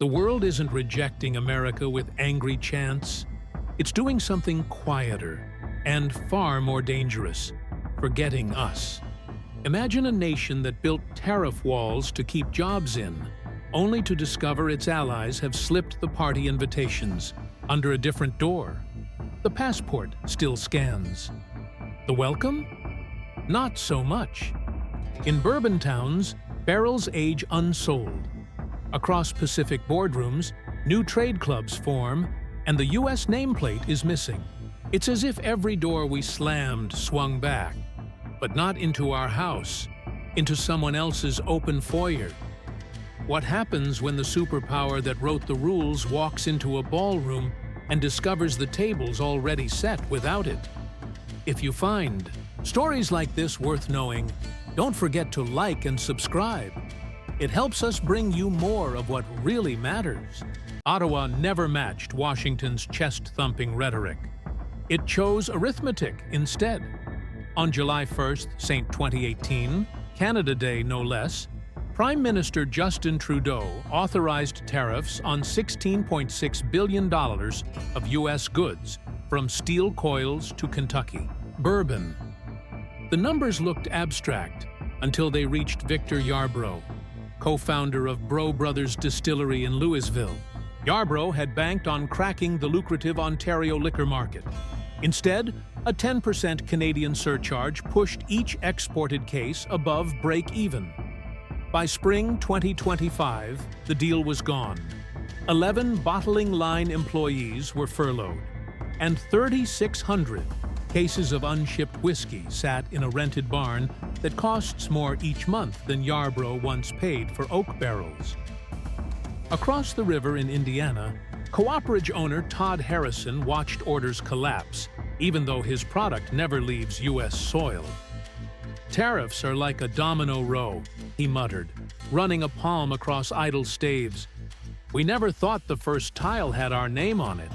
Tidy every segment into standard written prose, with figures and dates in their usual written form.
The world isn't rejecting America with angry chants. It's doing something quieter and far more dangerous, forgetting us. Imagine a nation that built tariff walls to keep jobs in, only to discover its allies have slipped the party invitations under a different door. The passport still scans. The welcome? Not so much. In bourbon towns, barrels age unsold. Across Pacific boardrooms, new trade clubs form, and the U.S. nameplate is missing. It's as if every door we slammed swung back, but not into our house, into someone else's open foyer. What happens when the superpower that wrote the rules walks into a ballroom and discovers the table's already set without it? If you find stories like this worth knowing, don't forget to like and subscribe. It helps us bring you more of what really matters. Ottawa never matched Washington's chest-thumping rhetoric. It chose arithmetic instead. On July 1st, St. 2018, Canada Day no less, Prime Minister Justin Trudeau authorized tariffs on $16.6 billion of U.S. goods, from steel coils to Kentucky. Bourbon. The numbers looked abstract until they reached Victor Yarbrough, co-founder of Bro Brothers Distillery in Louisville. Yarbrough had banked on cracking the lucrative Ontario liquor market. Instead, a 10% Canadian surcharge pushed each exported case above break-even. By spring 2025, the deal was gone. 11 bottling line employees were furloughed, and 3,600 cases of unshipped whiskey sat in a rented barn that costs more each month than Yarbrough once paid for oak barrels. Across the river in Indiana, Cooperage owner Todd Harrison watched orders collapse, even though his product never leaves U.S. soil. "Tariffs are like a domino row," he muttered, running a palm across idle staves. "We never thought the first tile had our name on it."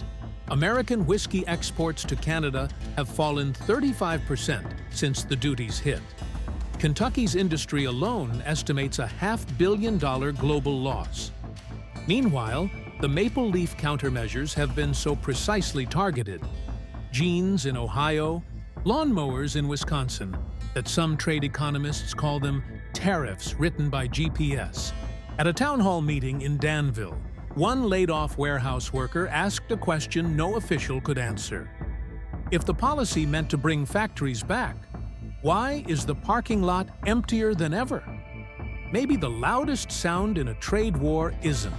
American whiskey exports to Canada have fallen 35% since the duties hit. Kentucky's industry alone estimates a $500 million global loss. Meanwhile, the maple leaf countermeasures have been so precisely targeted. Jeans in Ohio, lawnmowers in Wisconsin, that some trade economists call them tariffs written by GPS. At a town hall meeting in Danville, one laid-off warehouse worker asked a question no official could answer. If the policy meant to bring factories back, why is the parking lot emptier than ever? Maybe the loudest sound in a trade war isn't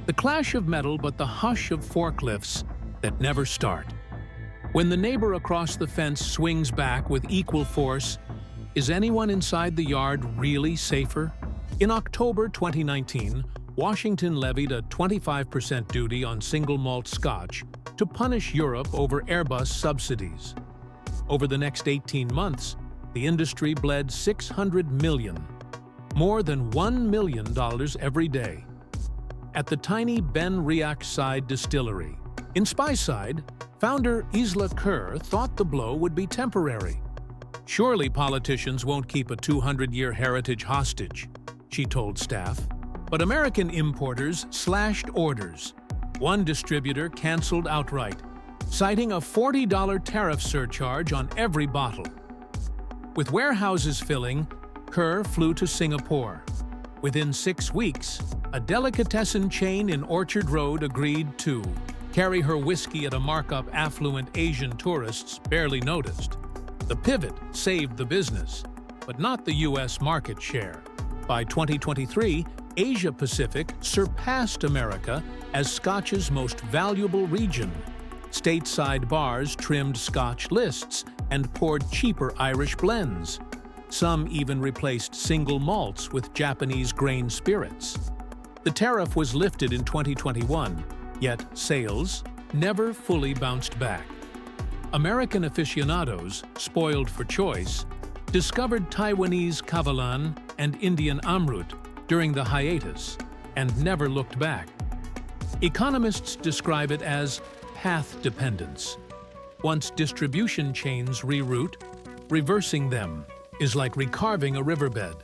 the clash of metal, but the hush of forklifts that never start. When the neighbor across the fence swings back with equal force, is anyone inside the yard really safer? In October 2019, Washington levied a 25% duty on single malt Scotch to punish Europe over Airbus subsidies. Over the next 18 months, the industry bled $600 million, more than $1 million every day. At the tiny Ben Riach-side distillery in Speyside, founder Isla Kerr thought the blow would be temporary. "Surely politicians won't keep a 200-year heritage hostage," she told staff. But American importers slashed orders. One distributor canceled outright, citing a $40 tariff surcharge on every bottle. With warehouses filling, Kerr flew to Singapore. Within 6 weeks, a delicatessen chain in Orchard Road agreed to carry her whiskey at a markup affluent Asian tourists barely noticed. The pivot saved the business, but not the U.S. market share. By 2023, Asia-Pacific surpassed America as Scotch's most valuable region. Stateside bars trimmed Scotch lists and poured cheaper Irish blends. Some even replaced single malts with Japanese grain spirits. The tariff was lifted in 2021, yet sales never fully bounced back. American aficionados, spoiled for choice, discovered Taiwanese Kavalan and Indian Amrut during the hiatus and never looked back. Economists describe it as path dependence. Once distribution chains reroute, reversing them is like recarving a riverbed.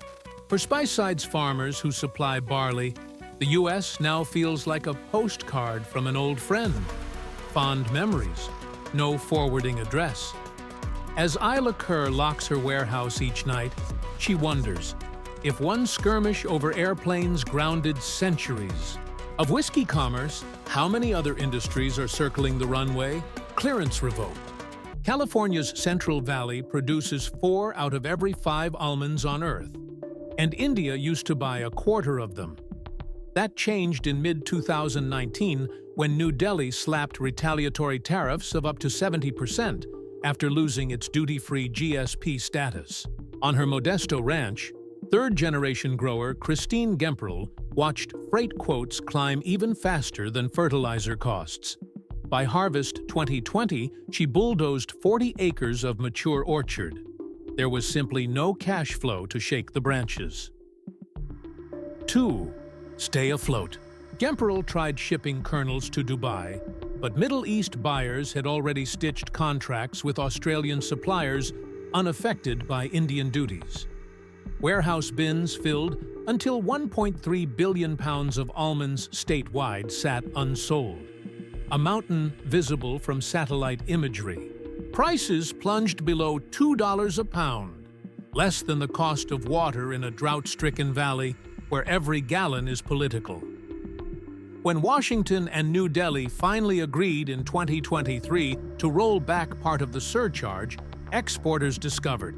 For Speyside's farmers who supply barley, The U.S. now feels like a postcard from an old friend. Fond memories, no forwarding address. As Isla Kerr locks her warehouse each night, she wonders if one skirmish over airplanes grounded centuries. Of whiskey commerce, how many other industries are circling the runway? Clearance revoked. California's Central Valley produces 4 out of every 5 almonds on Earth, and India used to buy a quarter of them. That changed in mid-2019 when New Delhi slapped retaliatory tariffs of up to 70% after losing its duty-free GSP status. On her Modesto ranch, third-generation grower Christine Gemperl watched freight quotes climb even faster than fertilizer costs. By harvest 2020, she bulldozed 40 acres of mature orchard. There was simply no cash flow to shake the branches. 2. Stay afloat. Gemperl tried shipping kernels to Dubai, but Middle East buyers had already stitched contracts with Australian suppliers unaffected by Indian duties. Warehouse bins filled until 1.3 billion pounds of almonds statewide sat unsold. A mountain visible from satellite imagery. Prices plunged below $2 a pound, less than the cost of water in a drought-stricken valley where every gallon is political. When Washington and New Delhi finally agreed in 2023 to roll back part of the surcharge, exporters discovered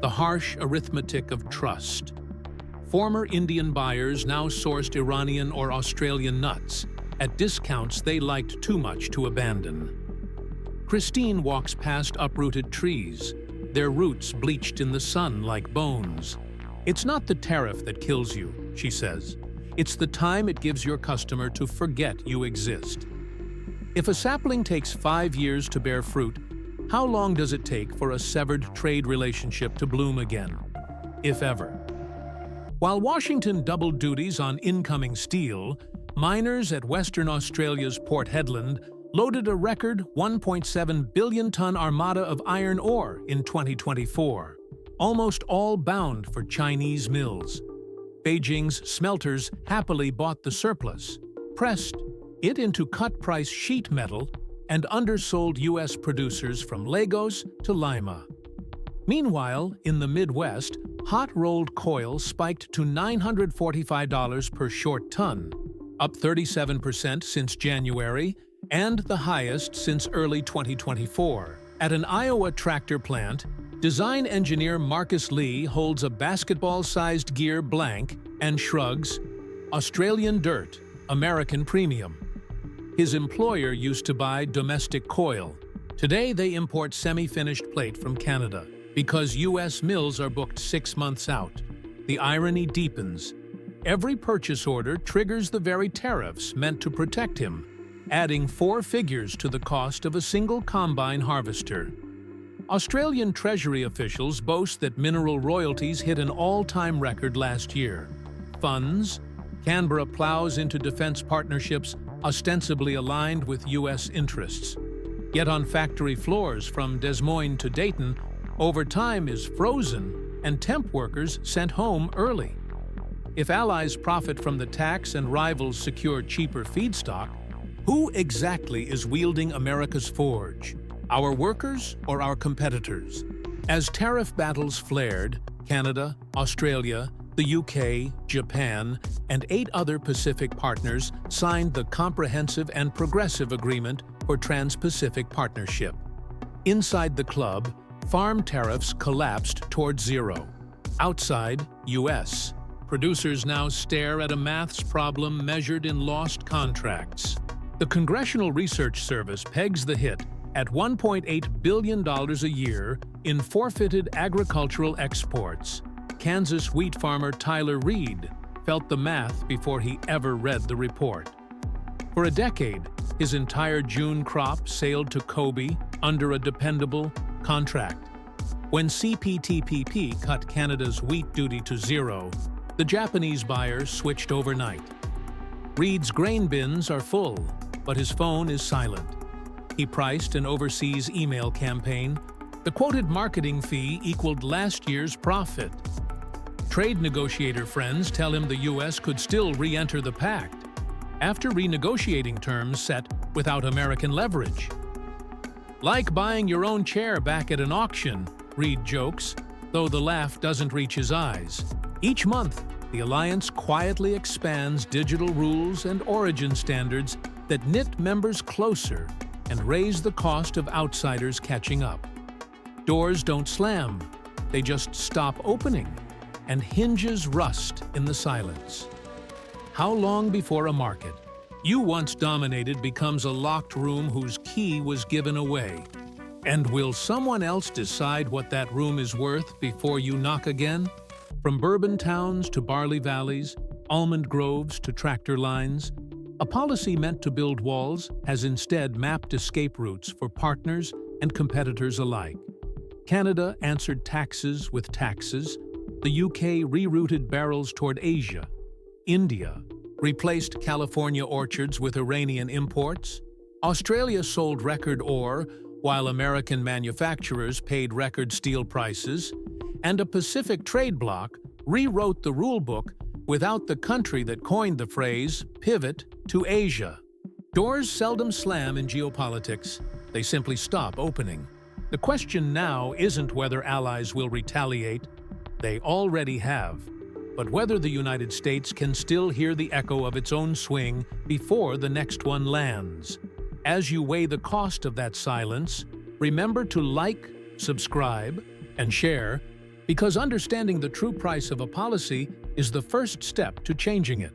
the harsh arithmetic of trust. Former Indian buyers now sourced Iranian or Australian nuts at discounts they liked too much to abandon. Christine walks past uprooted trees, their roots bleached in the sun like bones. It's not the tariff that kills you, she says. It's the time it gives your customer to forget you exist. If a sapling takes 5 years to bear fruit, how long does it take for a severed trade relationship to bloom again, if ever? While Washington doubled duties on incoming steel, miners at Western Australia's Port Hedland loaded a record 1.7 billion-ton armada of iron ore in 2024, almost all bound for Chinese mills. Beijing's smelters happily bought the surplus, pressed it into cut-price sheet metal, and undersold U.S. producers from Lagos to Lima. Meanwhile, in the Midwest, hot-rolled coil spiked to $945 per short ton, up 37% since January, and the highest since early 2024. At an Iowa tractor plant, design engineer Marcus Lee holds a basketball-sized gear blank and shrugs, "Australian dirt, American premium." His employer used to buy domestic coil. Today they import semi-finished plate from Canada because U.S. mills are booked 6 months out. The irony deepens. Every purchase order triggers the very tariffs meant to protect him, adding 4 figures to the cost of a single combine harvester. Australian Treasury officials boast that mineral royalties hit an all-time record last year. Funds, Canberra plows into defense partnerships ostensibly aligned with U.S. interests. Yet on factory floors from Des Moines to Dayton, overtime is frozen and temp workers sent home early. If allies profit from the tax and rivals secure cheaper feedstock, who exactly is wielding America's forge? Our workers or our competitors? As tariff battles flared, Canada, Australia, the UK, Japan, and 8 other Pacific partners signed the Comprehensive and Progressive Agreement for Trans-Pacific Partnership. Inside the club, farm tariffs collapsed towards zero. Outside, US, producers now stare at a maths problem measured in lost contracts. The Congressional Research Service pegs the hit at $1.8 billion a year in forfeited agricultural exports. Kansas wheat farmer Tyler Reed felt the math before he ever read the report. For a decade, his entire June crop sailed to Kobe under a dependable contract. When CPTPP cut Canada's wheat duty to zero, the Japanese buyer switched overnight. Reed's grain bins are full, but his phone is silent. He priced an overseas email campaign. The quoted marketing fee equaled last year's profit. Trade negotiator friends tell him the U.S. could still re-enter the pact after renegotiating terms set without American leverage. Like buying your own chair back at an auction, Reed jokes, though the laugh doesn't reach his eyes. Each month, the alliance quietly expands digital rules and origin standards that knit members closer and raise the cost of outsiders catching up. Doors don't slam, they just stop opening, and hinges rust in the silence. How long before a market you once dominated becomes a locked room whose key was given away? And will someone else decide what that room is worth before you knock again? From bourbon towns to barley valleys, almond groves to tractor lines, a policy meant to build walls has instead mapped escape routes for partners and competitors alike. Canada answered taxes with taxes. The UK rerouted barrels toward Asia. India replaced California orchards with Iranian imports. Australia sold record ore, while American manufacturers paid record steel prices. And a Pacific trade bloc rewrote the rulebook without the country that coined the phrase pivot to Asia. Doors seldom slam in geopolitics, they simply stop opening. The question now isn't whether allies will retaliate, they already have, but whether the United States can still hear the echo of its own swing before the next one lands. As you weigh the cost of that silence, remember to like, subscribe, and share, because understanding the true price of a policy is the first step to changing it.